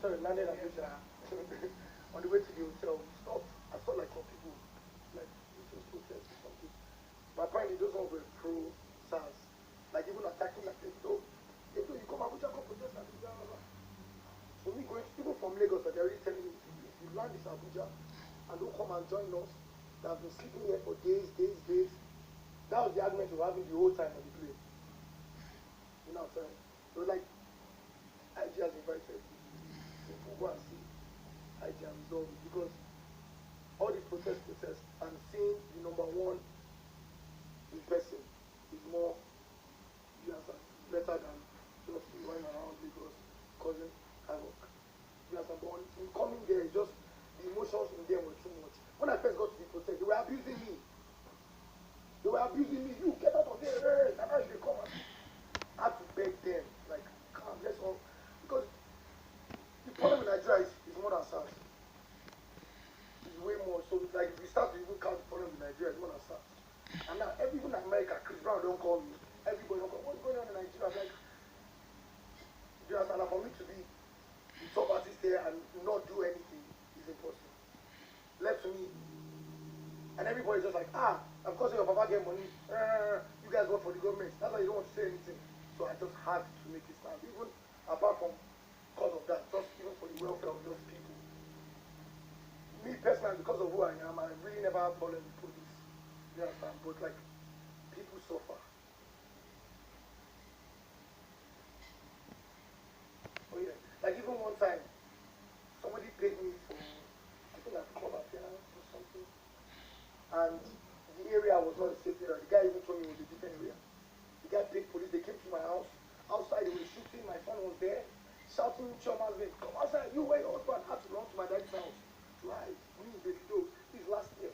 So we landed at Abuja. On the way to the hotel, we stopped. I saw like some people, like just protest or something. But apparently those ones were pro SARS. Like even attacking like Davido. Davido, you come Abuja, come protest at Abuja. So me going, even from Lagos, they're already telling me, if you land this Abuja and don't come and join us, that have been sleeping here for days. That was the argument we were having the whole time on the plane. You know what I'm saying? So like, IG has invited me to go and see IG and resolve it because all these protests and seeing the number one in person is more, you understand, better than just going around Lagos causing havoc. You understand? But in coming there, it's just the emotions in them were too much. When I first got to the protest, they were abusing me. They were abusing me. You get out of there, hey, and now they come and I had to beg them, like, calm, let's all, because the problem in Nigeria is more than SARS. It's way more. So like if we start to even count the problem in Nigeria, it's more than SARS. And now even in America, Chris Brown don't call me. Everybody don't call me. What's going on in Nigeria? I'm like, you understand? For me to be the top artist there and not do anything is impossible. Left to me. And everybody's just like, of course your papa get money. You guys work for the government. That's why you don't want to say anything. So I just had to make it stand. Even apart from because of that, just even for the welfare of those people. Me personally, because of who I am, I really never have problem with police. You understand? But like, people suffer. Oh yeah. Like even one time, somebody paid me for, I think I club appearance or something. And the area was not a safe area. The guy even told me it was a different area. The guy paid police, they came to my house. Outside they were shooting, my son was there, shouting, Choma's name, come outside, you where your husband had to run to my daddy's house to hide. Me, Davido, this last year.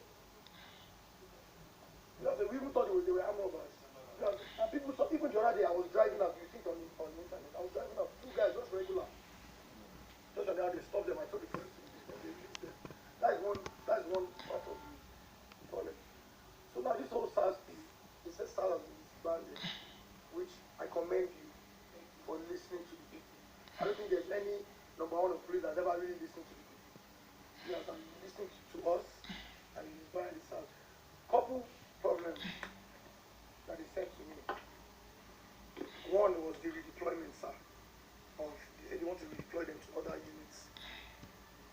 You know, we even thought they were armed robbers. You know, and people saw, even the other day I was driving out, you see it on the internet, I was driving out, two guys, just regular. Just on the other, they stopped them, I told the police to release them, they released them. That's one part of the problem. So now this whole SARS thing, they said SARS has been disbanded, which I commend you for listening to the people. I don't think there's any number one of police that's ever really listened to the people. You know, so you listening to us and you disband the SARS. Couple problems that they said to me. One was the redeployment, sir. They said they want to redeploy them to other units.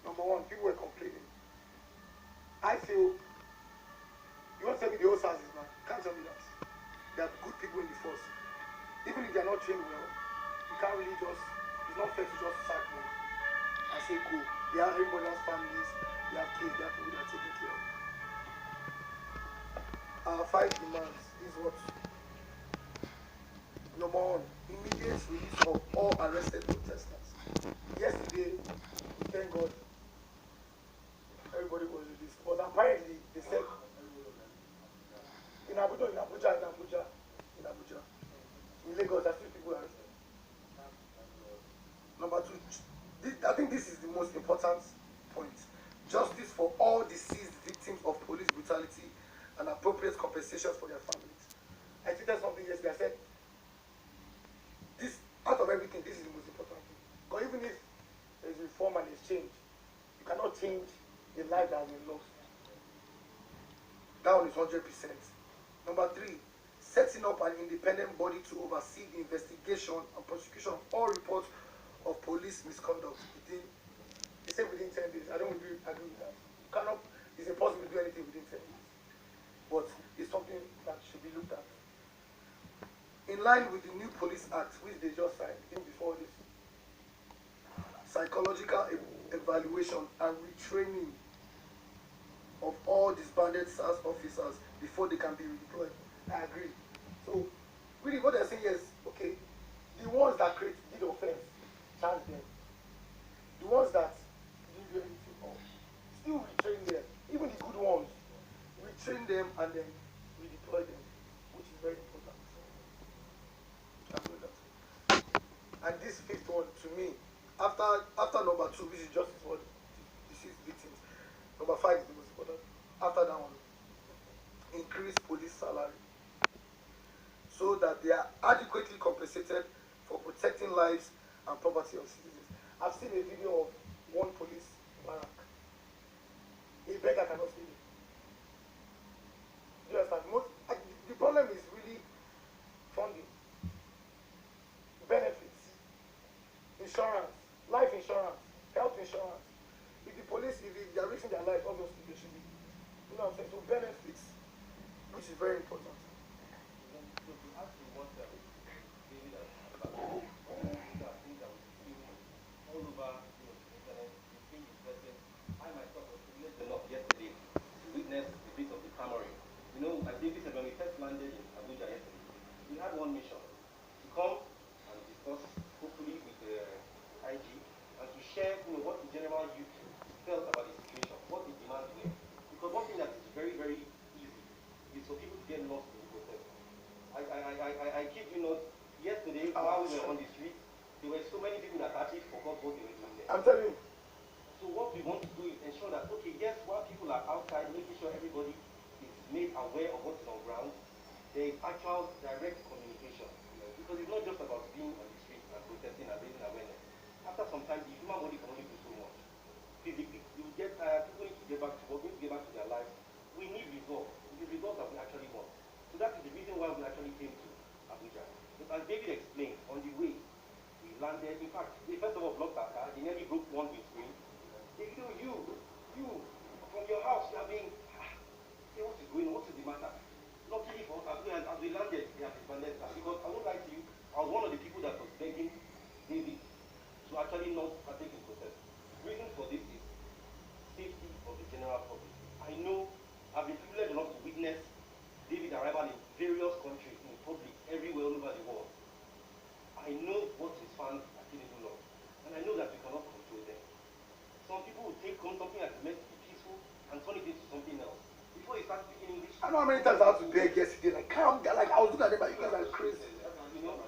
Number one, people were complaining. I feel, you want to tell me the whole SARS is bad? Can't tell me that. There are good people in the force. Even if they are not trained well, you can't really just, it's not fair to just sack them and say go. Everybody has families, they have kids, they have people that are taking care of. Our 5 demands is what? Number one, immediate release of all arrested protesters. Yesterday, thank God, everybody was released. But apparently, they said, in Abuja. In Lagos, there are still people arrested. Number two, I think this is the most important point. Justice for all deceased victims of police brutality and appropriate compensations for their families. I tweeted something yesterday. I said, this, out of everything, this is the most important thing. Because even if there's reform and there's change, you cannot change a life that has been lost. That one is 100%. Number three, setting up an independent body to oversee the investigation and prosecution of all reports of police misconduct they say within 10 days. I don't agree with that. You cannot, it's impossible to do anything within 10 days. But it's something that should be looked at. In line with the new Police Act, which they just signed, even before this, psychological evaluation and retraining of all disbanded SARS officers before they can be redeployed. I agree. So, really what they're saying is, okay, the ones that did offense, charge them. The ones that didn't do anything wrong, still retrain them. Even the good ones, retrain them and then redeploy them, which is very important. And this fifth one, to me, after number 2, which is justice for deceased victims, number 5 is the most important. After that one, increase police salary so that they are adequately compensated for protecting lives and property of citizens. I've seen a video of one police barrack. A beggar cannot steal it. Do you understand? The problem is really funding, benefits, insurance, life insurance, health insurance. If the police, if they are risking their life, obviously they should be. You know what I'm saying? So benefits, which is very important. Yesterday to witness the bit of the clamoring. You know, like David said, when we first landed in Abuja yesterday, we had one mission to come and discuss, hopefully with the IG, and to share, what the general youth felt about the situation, what the demands were. Because one thing that is very, very easy is for people to get lost in the protest. I kid you not, yesterday while we were on the street, there were so many people that actually forgot what they were doing there. I'm telling you. So what we want to do is ensure that, okay, yes, while people are outside, making sure everybody is made aware of what is on ground, there is actual direct communication. Because it's not just about being on the street and protesting and raising awareness. After some time, the human body can only do so much. Physically, you will get tired, people need to get back to work, need to get back to their lives. We need results. It is results that we actually want. So that is the reason why we actually came to Abuja. But as David explained, on the way, we landed, in fact, they first of all blocked our car, they nearly broke one windscreen. You, from your house, you are being, hey, what is going on? What is the matter? Luckily for us, as we landed, they have disbanded us. Because I won't lie to you, I was one of the people that was begging David to actually not partake in protest. The reason for this is safety of the general public. I know I've been privileged enough to witness David arrival in various countries, in public, everywhere, all over the world. I know what his fans actually do love. And I know that we cannot control them. Some people will take something that's meant to be peaceful and turn it into something else. Before you start speaking English, I know how many times I had to beg yesterday, like calm down, like I was looking at them, but you guys are crazy. You know,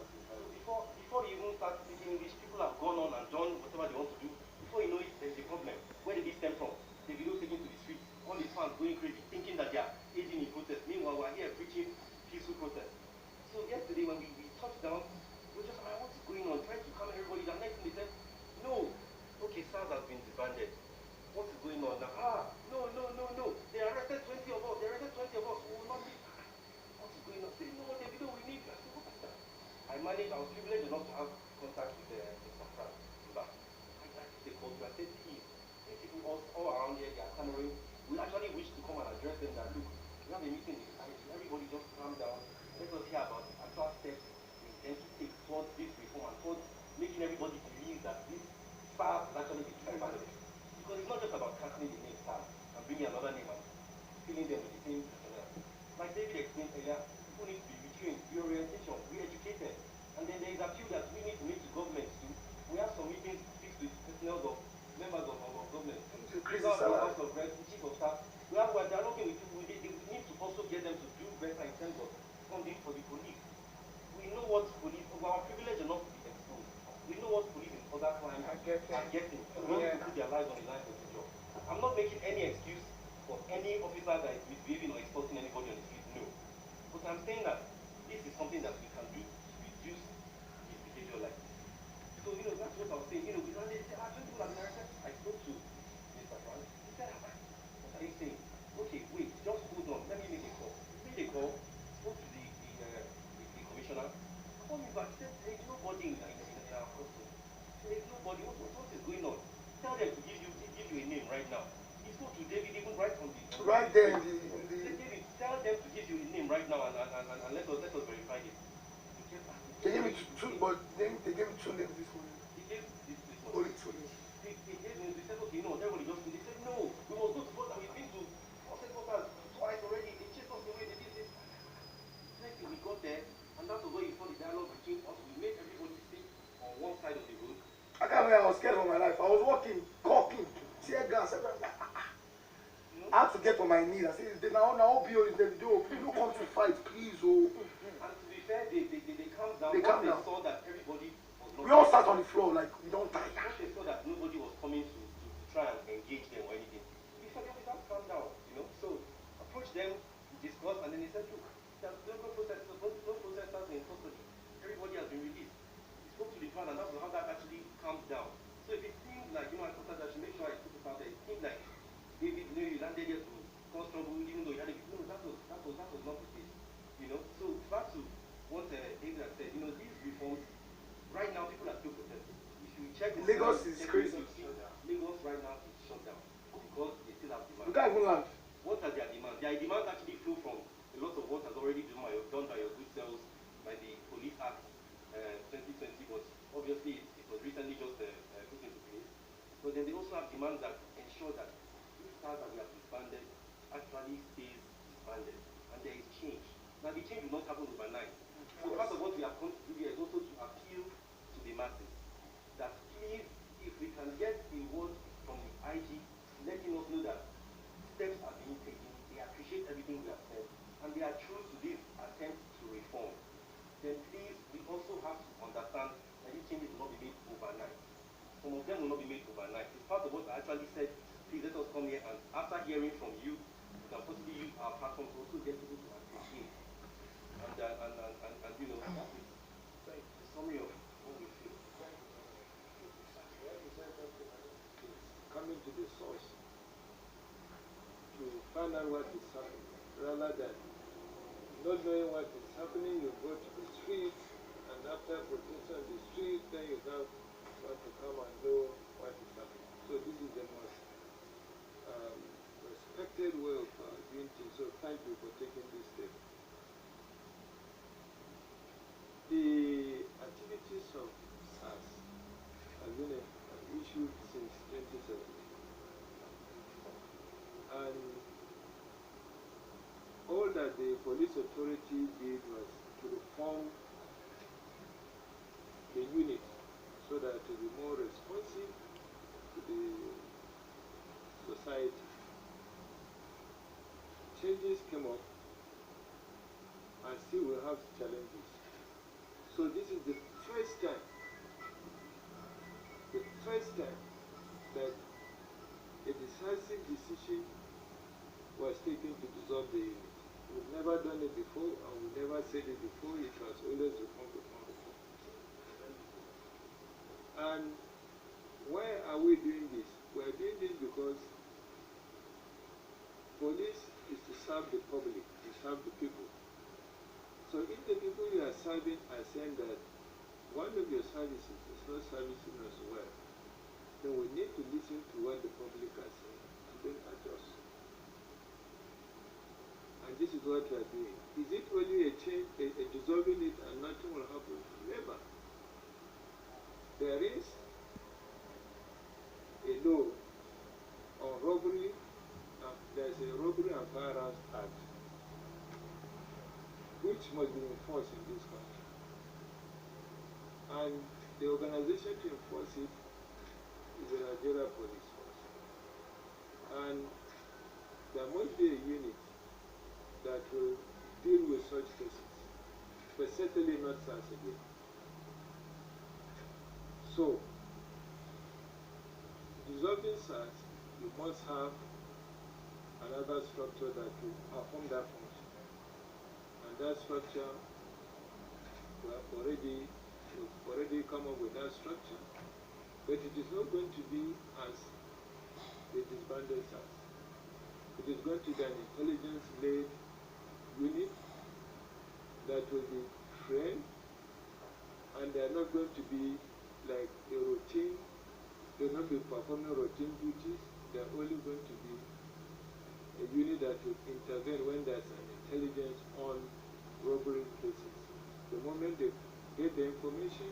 so before you even start speaking English, people have gone on and done whatever they want to do. Before you know it, there's a problem. Where did this stem from? Davido taken to the streets, all his fans going crazy, thinking that they are aiding in protest. Meanwhile, we're here preaching peaceful protest. So yesterday when we touched down, we were just like, what's going on? Trying to calm everybody down. Next thing they said, no. Okay, SARS has been disbanded. What is going on now? No. They arrested 20 of us. We will not be. What is going on? Say, no, Davido, we need you. I said, what is that? I was privileged enough to have contact with the Safran. But I took the call to I said, please, these people all around here, they are clamoring. We actually wish to come and address them that, look, we have a meeting in society. Everybody just calm down. Let us hear about the actual steps we intend to take towards this reform and towards making everybody believe that this SARS is actually the true pandemic. Because it's not just about casting the name SARS and bringing another name and filling them with the same personnel. Like David explained earlier, people need to be retrained, reorientation, re-educated. And then there is a appeal that we need to make to government too. We have some meetings fixed with personnel of members of government. House of Reps, the chief of staff. We are dialoguing with people. We need to also get them to do better in terms of funding for the police. We know what police, we are privileged enough to be exposed. We know what police in other crimes are getting to put their lives on the line for the job. I'm not making any excuse for any officer that is misbehaving or exposing anybody on the street, no. But I'm saying that this is something that we can do to reduce his behavior like this. So, that's what I was saying. We landed, they said, 20 people have been arrested. I spoke to Mr. Frank. He said, what are you saying? Okay, wait, just hold on. Let me make a call. He made a call, spoke to the commissioner. Call me back. He said, there is nobody in our custody. There is nobody. What is going on? Tell them to give you a name right now. He spoke to David even right on the... Right there in the... David, tell them to give you a name right now and let us verify it. They gave me two, but they gave me two names this morning. He gave this one. Only two names. They gave me, they said, okay, everybody just... They said, no, we must go to vote and we've been to headquarters twice already. They chased us away, they did this. Next thing we got there, and that's where you saw the dialogue between us. We made everybody sit on one side of the road. I can't remember, I was scared for my life. I was walking, coughing, tear gas. I was like, I had to get on my knees. I said, now BO is there. You don't come to fight, please. Oh. And to be fair, they calmed down. They calmed down. Saw that everybody was not... We all sat on the floor like we don't die. Once they saw that nobody was coming to try and engage them or anything, before the officers calmed down, So approached them, discussed, and then they said, look, there's no protesters in custody. Everybody has been released. He spoke to the crowd, and that's how that actually calmed down. So if it Lagos is crazy. Lagos right now is shut down because they still have demand. You can't even land. What are their demands? Their demands actually flow from a lot of what has already been done by your good selves by the Police Act 2020, but obviously it was recently just put into place. But then they also have demands that ensure that these cars that we have disbanded actually stays disbanded, and there is change. Now the change will not happen overnight. So part of what we have come to do here is also to appeal to the masses that please, if we can get a word from the IG letting us know that steps are being taken, they appreciate everything we have said, and they are true to this attempt to reform, then please, we also have to understand that these changes will not be made overnight. Some of them will not be made overnight. It's part of what I actually said, please let us come here, and after hearing from you, we can possibly use our platform to also get people to appreciate. And you know, that is the summary of what we feel. Coming to the source to find out what is happening, rather than not knowing what is happening. You go to the street, and after protesting on the street, then you now want to come and know what is happening. So this is the most respected way of doing things. So thank you for taking this step. The activities of SARS have been issued since 2017. And all that the police authority did was to reform the unit so that to be more responsive to the society. Changes came up, and still we have challenges. So this is the first time that a decisive decision was taken to dissolve the unit. We've never done it before, and we never said it before. It was always reform. And why are we doing this? We are doing this because police is to serve the public, to serve the people. So if the people you are serving are saying that one of your services is not servicing us well, then we need to listen to what the public are saying and then adjust. And this is what we are doing. Is it only a change, a dissolving it and nothing will happen? Never. There is a law on robbery. There is a Robbery and Firearms Act, which must be enforced in this country. And the organization to enforce it is the Nigeria Police Force. And there must be a unit that will deal with such cases, but certainly not SARS again. So, dissolving SARS, you must have another structure that will perform that function. And that structure, we've already come up with that structure, but it is not going to be as the disbanded SARS. It is going to be an intelligence-led unit that will be trained, and they are not going to be like a routine. They will not be performing routine duties. They are only going to be a unit that will intervene when there's an intelligence on robbery cases. The moment they get the information,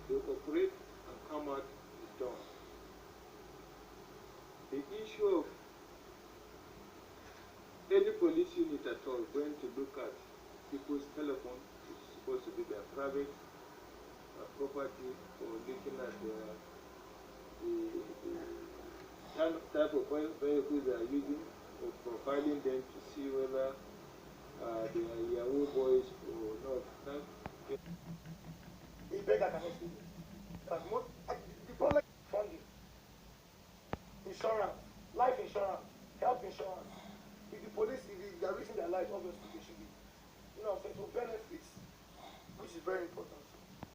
they operate and come out is done. The issue of any police unit at all going to look at people's telephone is supposed to be their private property, or looking at the type of vehicles they are using, or profiling them to see whether they are Yahoo boys or not. A beggar cannot steal it. The problem is funding, insurance, life insurance, health insurance. If the police, if they are risking their lives, obviously they should be, you know what I'm saying, so benefits, which is very important.